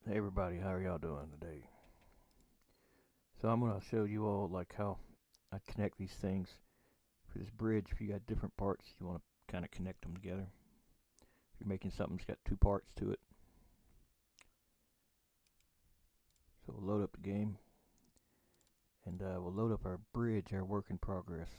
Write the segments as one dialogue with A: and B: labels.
A: Hey everybody, how are y'all doing today? So I'm gonna show you all like how I connect these things for this bridge. If you got different parts, you want to kind of connect them together. If you're making something that's got two parts to it, so we'll load up the game and we'll load up our bridge, our work in progress.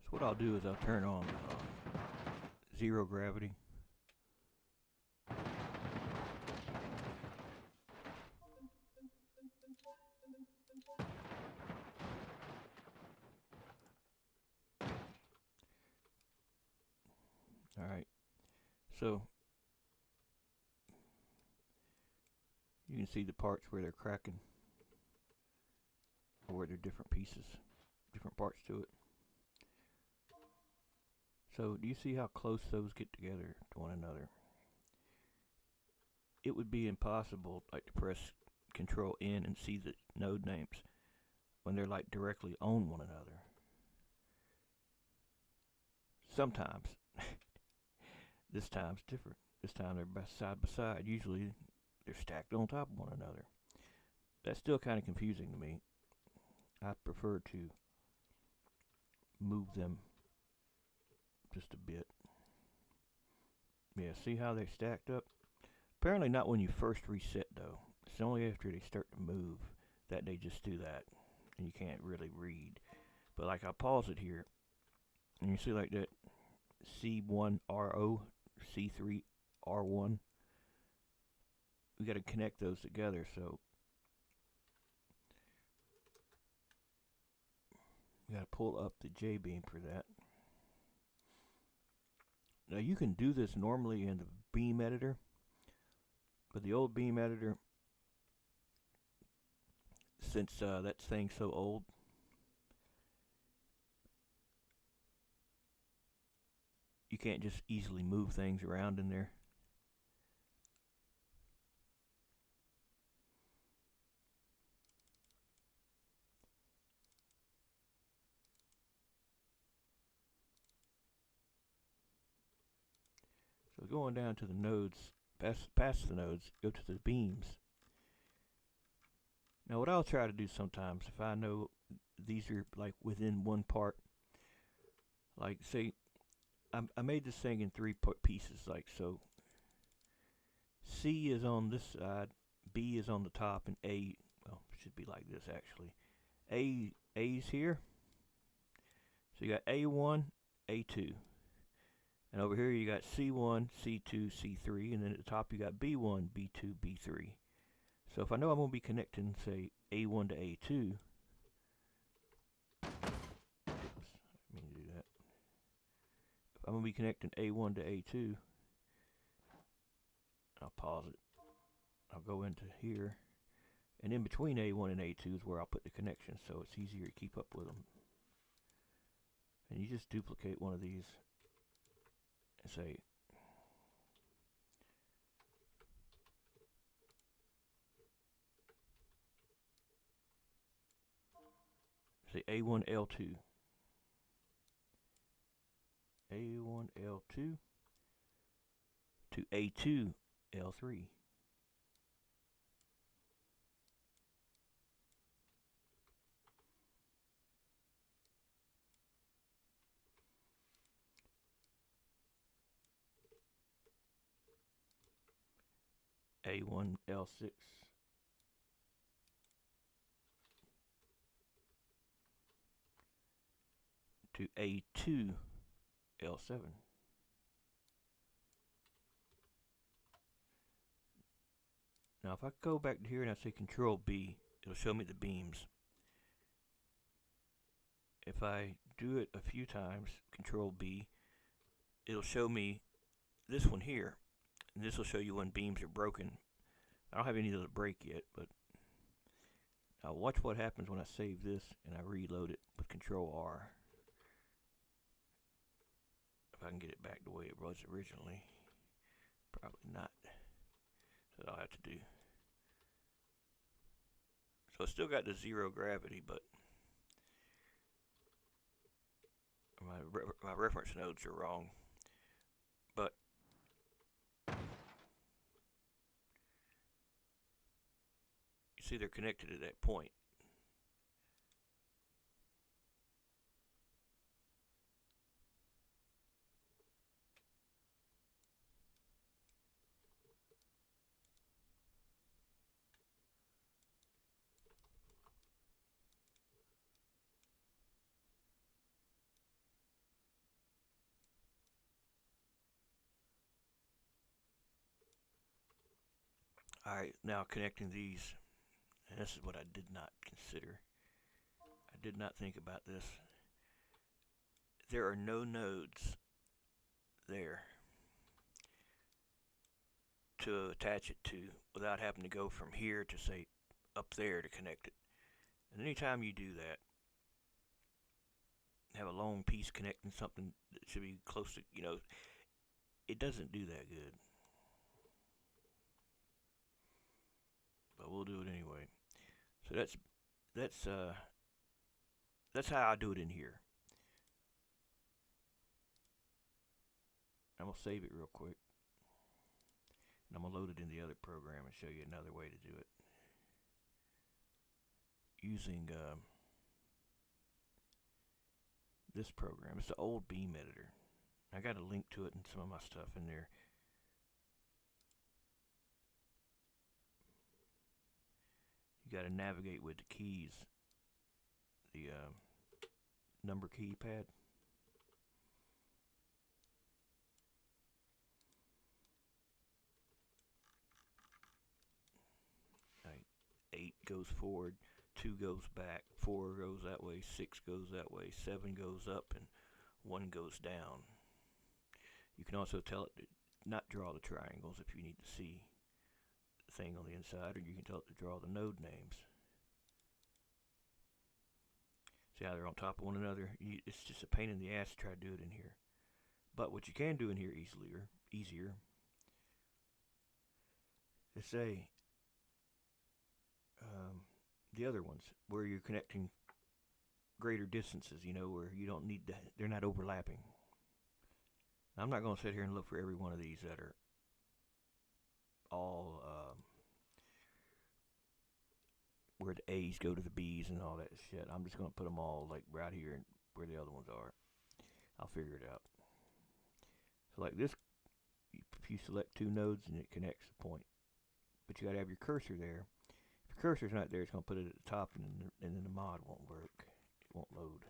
A: So what I'll do is I'll turn on zero gravity. All right, so you can see the parts where they're cracking, or where they're different pieces, different parts to it. So do you see how close those get together to one another? It would be impossible like to press Control N and see the node names when they're like directly on one another. Sometimes. This time's different. This time they're side by side. Usually they're stacked on top of one another. That's still kind of confusing to me. I prefer to move them just a bit. Yeah, see how they're stacked up? Apparently not when you first reset though. It's only after they start to move that they just do that. And you can't really read. But like I'll pause it here. And you see like that C1RO, C3R1. We got to connect those together. So we got to pull up the JBeam for that. Now you can do this normally in the Beam editor, but the old Beam editor, since that thing's so old, you can't just easily move things around in there. So going down to the nodes, past the nodes, go to the beams. Now what I'll try to do sometimes, if I know these are like within one part, like say I made this thing in three pieces, like so. C is on this side, B is on the top, and A, well, should be like this actually. A's here. So you got A1, A2. And over here you got C1, C2, C3, and then at the top you got B1, B2, B3. So if I know I'm going to be connecting, say, A1 to A2, oops, I didn't mean to do that. If I'm going to be connecting A1 to A2, I'll pause it. I'll go into here, and in between A1 and A2 is where I'll put the connections, so it's easier to keep up with them. And you just duplicate one of these and say A1 L2, A1 L2 to A2 L3. A1 L6 to A2 L7. Now if I go back to here and I say Control B, it'll show me the beams. If I do it a few times, Control B, it'll show me this one here. And this will show you when beams are broken. I don't have any of those break yet, but now watch what happens when I save this and I reload it with Control R. If I can get it back the way it was originally. Probably not. That's what I'll have to do. So it's still got the zero gravity, but my reference nodes are wrong. But you see they're connected at that point. Alright, now connecting these. And this is what I did not consider. I did not think about this. There are no nodes there to attach it to without having to go from here to say up there to connect it. And anytime you do that, have a long piece connecting something that should be close to, it doesn't do that good. But we'll do it anyway. So that's how I do it in here. I'm gonna save it real quick. And I'm gonna load it in the other program and show you another way to do it. Using this program. It's the old Beam editor. I got a link to it and some of my stuff in there. You got to navigate with the keys. The number keypad. Right. 8 goes forward, 2 goes back, 4 goes that way, 6 goes that way, 7 goes up, and 1 goes down. You can also tell it to not draw the triangles if you need to see the thing on the inside, or you can tell it to draw the node names. See how they're on top of one another? It's just a pain in the ass to try to do it in here. But what you can do in here easier, is say the other ones where you're connecting greater distances, where you don't need to, they're not overlapping. Now, I'm not going to sit here and look for every one of these that are all where the A's go to the B's and all that shit. I'm just going to put them all like right here where the other ones are. I'll figure it out. So like this, if you select 2 nodes and it connects the point, but you got to have your cursor there. If your cursor's not there, it's going to put it at the top, and then the mod won't work. It won't load.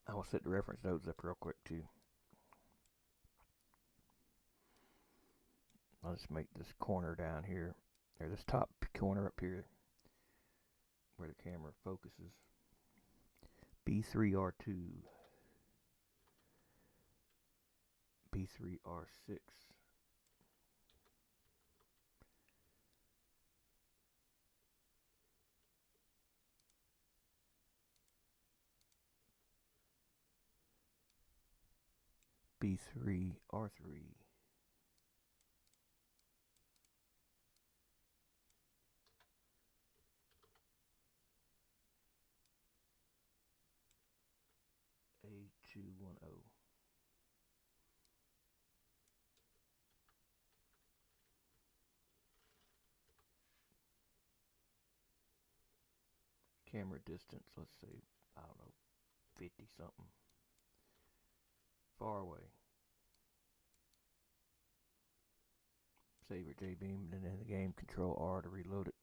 A: I will set the reference nodes up real quick too. I'll just make this corner down here, or this top corner up here, where the camera focuses. B3R2, B3R6, B3R3, A210. Camera distance, let's say, I don't know, 50 something. Far away. Save your J-beam, and then in the game, Control R to reload it.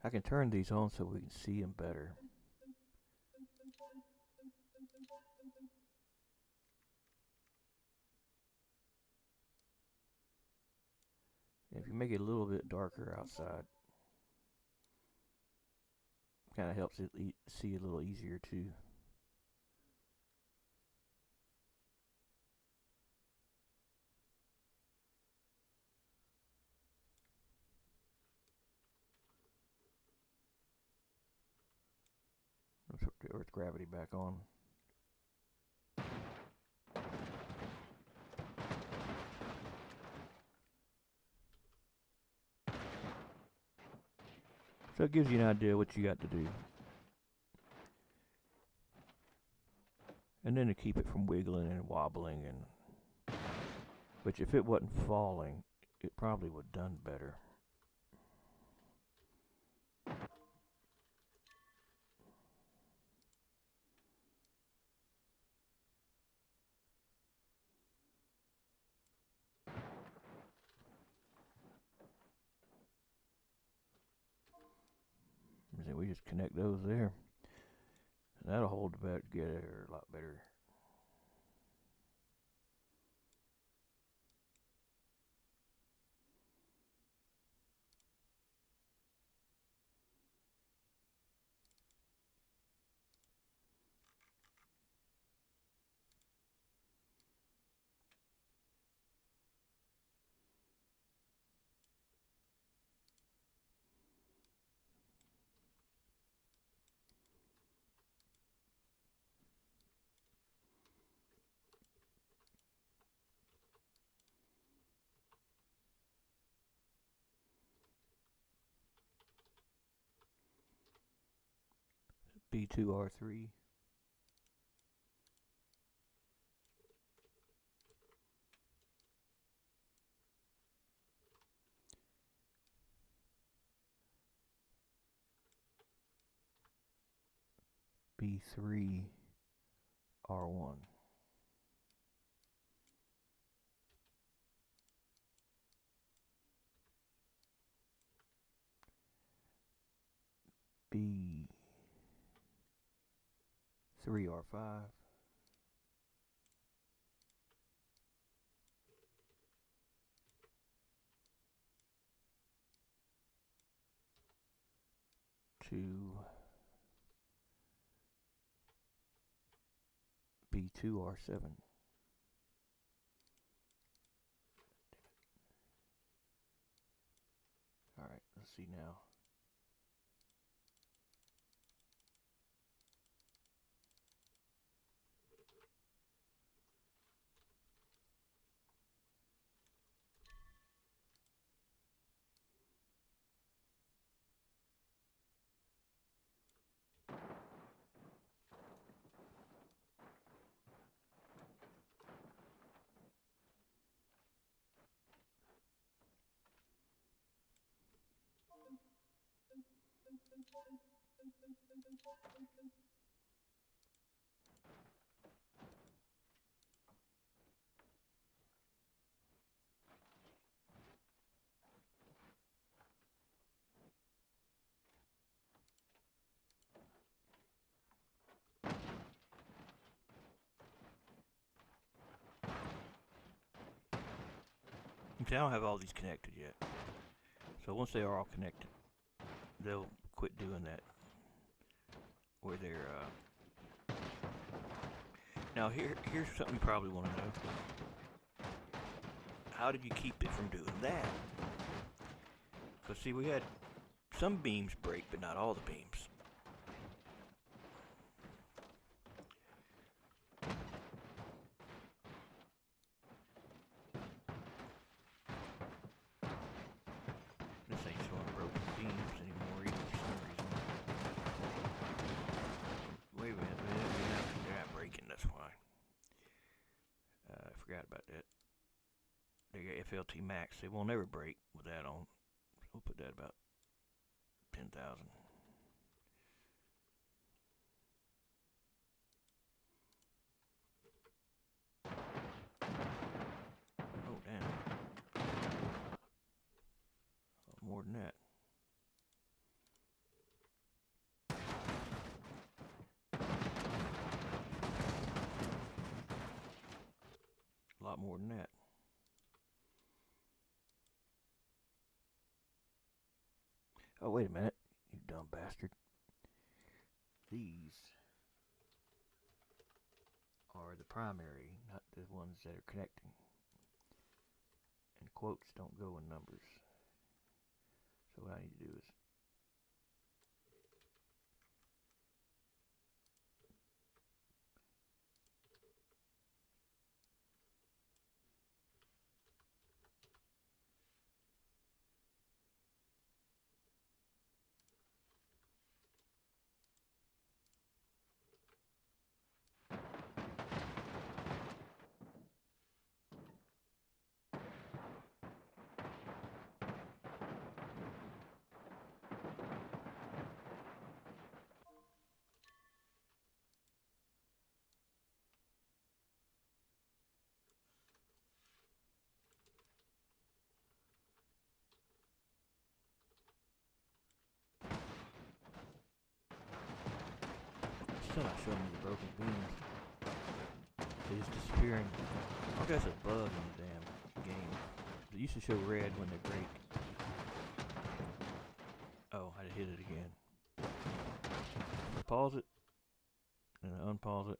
A: I can turn these on so we can see them better. If you make it a little bit darker outside, kind of helps it see a little easier too. Let's put the Earth gravity back on. So it gives you an idea what you got to do. And then to keep it from wiggling and wobbling, and which if it wasn't falling, it probably would have done better. So we just connect those there. And that'll hold the bat together a lot better. B2R3. B3R1. B3R5. To B2R7. Alright, let's see now. See, I don't have all these connected yet. So once they are all connected, they'll quit doing that. Where they're now here's something you probably want to know. How did you keep it from doing that? Because see, we had some beams break, but not all the beams. This ain't showing broken beams anymore either for some reason. Wait a minute, they're not breaking, that's why. I forgot about that. They got FLT Max, they won't ever break with that on. So we'll put that about 10,000. Oh, damn. More than that. A lot more than that. Oh, wait a minute, you dumb bastard. These are the primary, not the ones that are connecting. And quotes don't go in numbers. So what I need to do is still not showing me the broken beams. They're just disappearing. I guess a bug in the damn game. It used to show red when they break. Oh, I hit it again. Pause it, and I unpause it.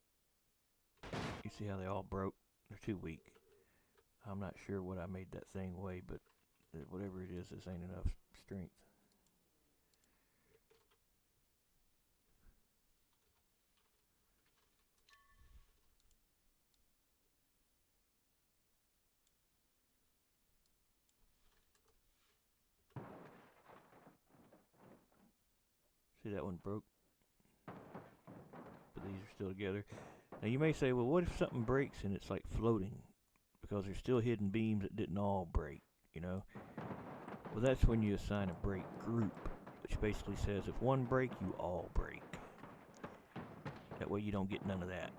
A: You see how they all broke? They're too weak. I'm not sure what I made that thing weigh, but whatever it is, this ain't enough strength. See, that one broke, but these are still together. Now you may say, well, what if something breaks and it's like floating? Because there's still hidden beams that didn't all break, you know? Well, that's when you assign a break group, which basically says if one break, you all break. That way you don't get none of that.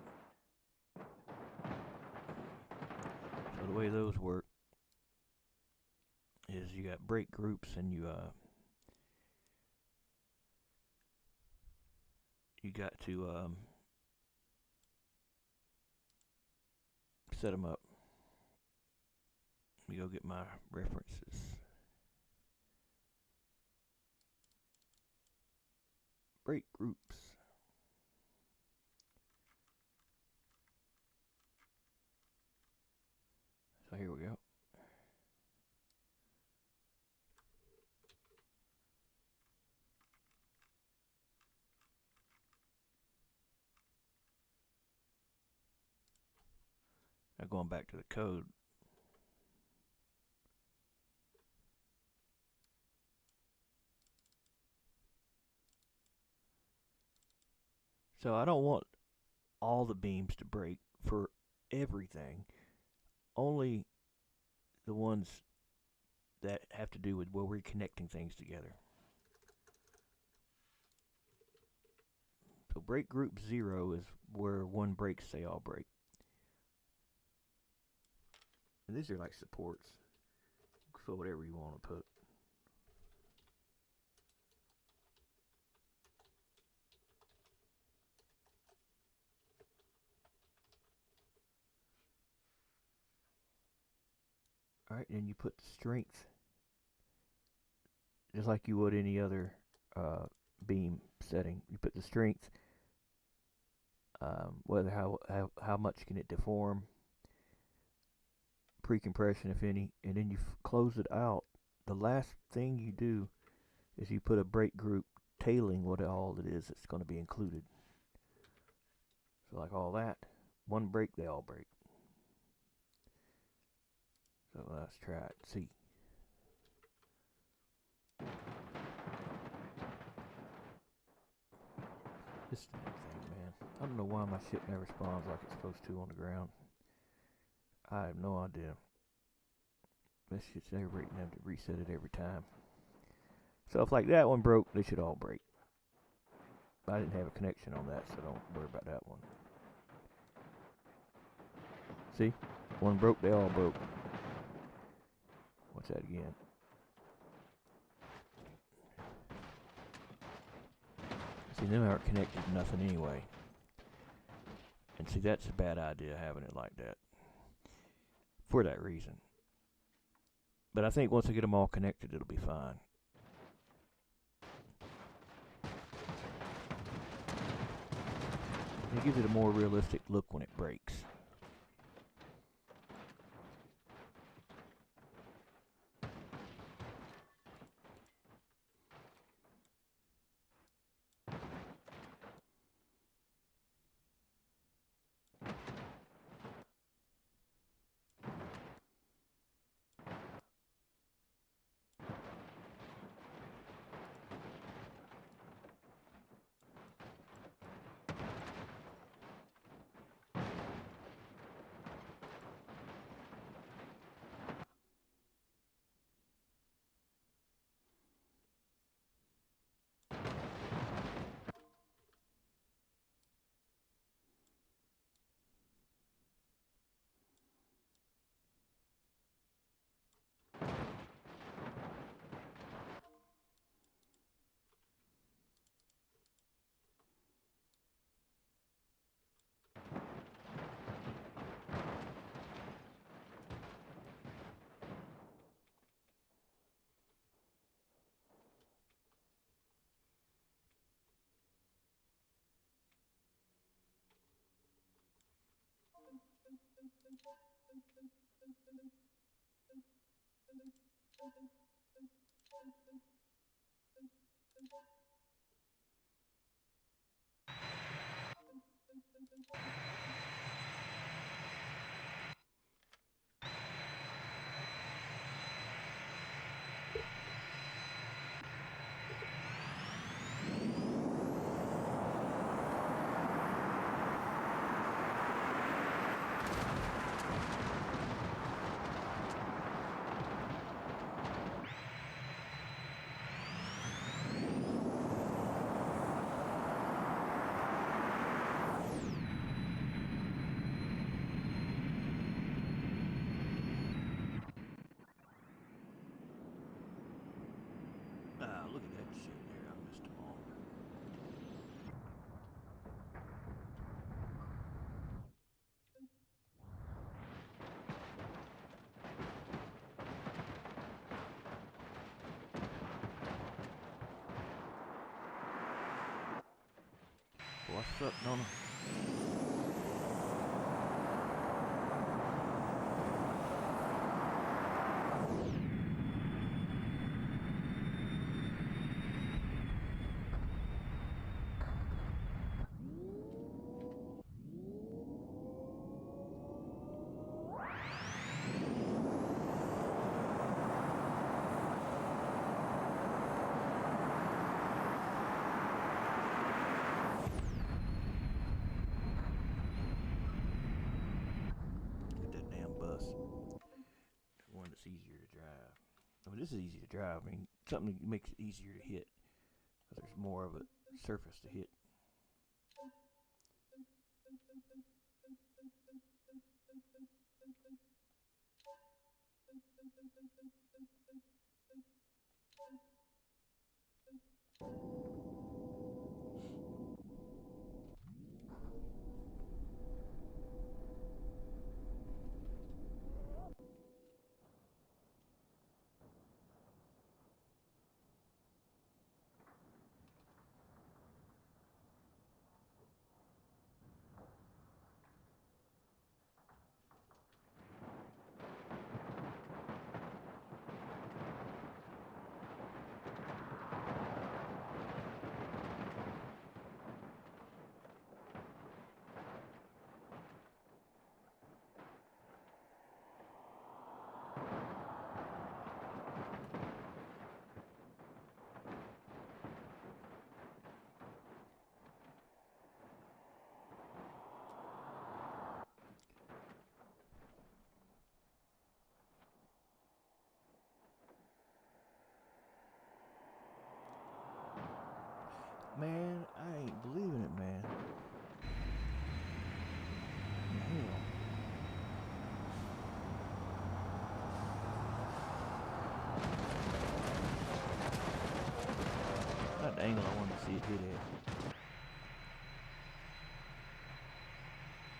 A: So the way those work is you got break groups, and you got to set them up. Let me go get my references. Break groups. So here we go. Now going back to the code. So I don't want all the beams to break for everything. Only the ones that have to do with where we're connecting things together. So break group 0 is where one breaks, they all break. And these are like supports. So whatever you want to put. Alright, then you put the strength just like you would any other beam setting. You put the strength, whether how much can it deform, pre-compression if any, and then you close it out. The last thing you do is you put a brake group tailing what all it is that's going to be included. So like all that, one break, they all break. So let's try it. See. This damn thing, man. I don't know why my shit never spawns like it's supposed to on the ground. I have no idea. This shit's never breaking. Have to reset it every time. So if like that one broke, they should all break. I didn't have a connection on that, so don't worry about that one. See? One broke, they all broke. What's that again? See, them aren't connected to nothing anyway. And see, that's a bad idea having it like that. For that reason. But I think once I get them all connected, it'll be fine. It gives it a more realistic look when it breaks. Ah, look at that shit there. I missed them all. What's up, Nona? Get that damn bus. One that's easier to drive. I mean, this is easy to drive. I mean, something that makes it easier to hit. Because there's more of a surface to hit. Man, I ain't believing it, man. Hell. Not the angle I wanted to see it hit at.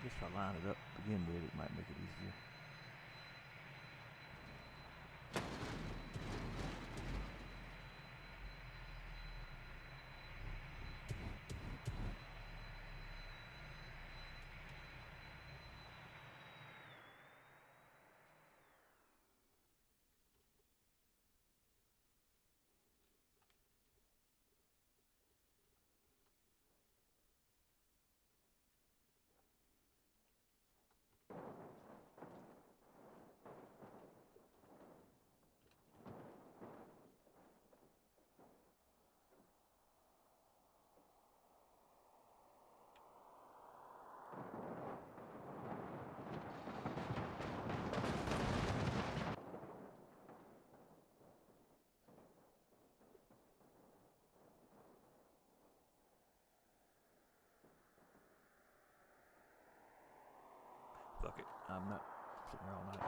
A: Guess if I line it up to begin with, it might make it easier. Fuck it, I'm not sitting here all night.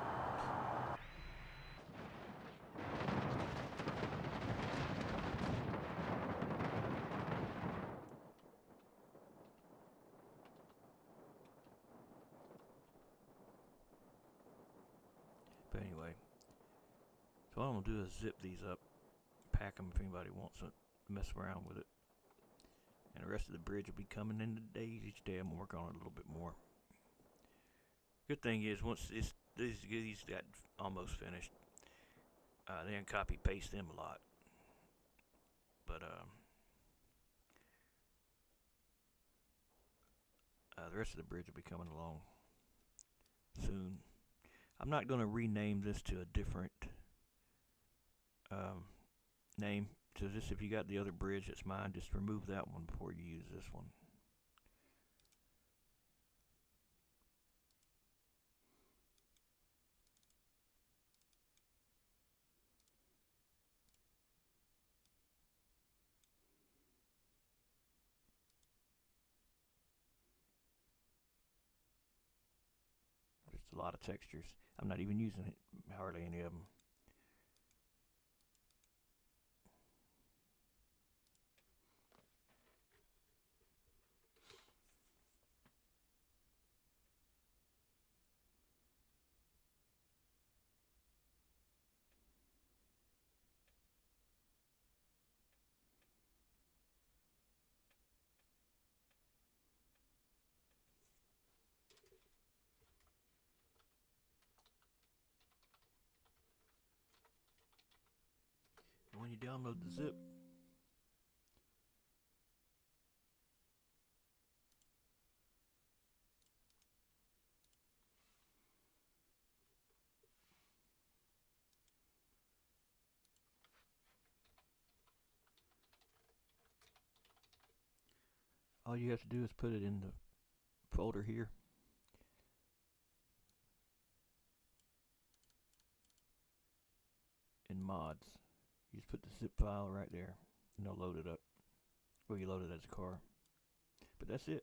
A: But anyway, so what I'm gonna do is zip these up, pack them if anybody wants to mess around with it. And the rest of the bridge will be coming in the days. Each day I'm gonna work on it a little bit more. Good thing is, once these got almost finished, they didn't copy paste them a lot. But the rest of the bridge will be coming along soon. I'm not going to rename this to a different name. So just if you got the other bridge that's mine, just remove that one before you use this one. Just a lot of textures. I'm not even using it, hardly any of them. And when you download the zip, all you have to do is put it in the folder here. In mods. You just put the zip file right there and they'll load it up. Or you load it as a car. But that's it.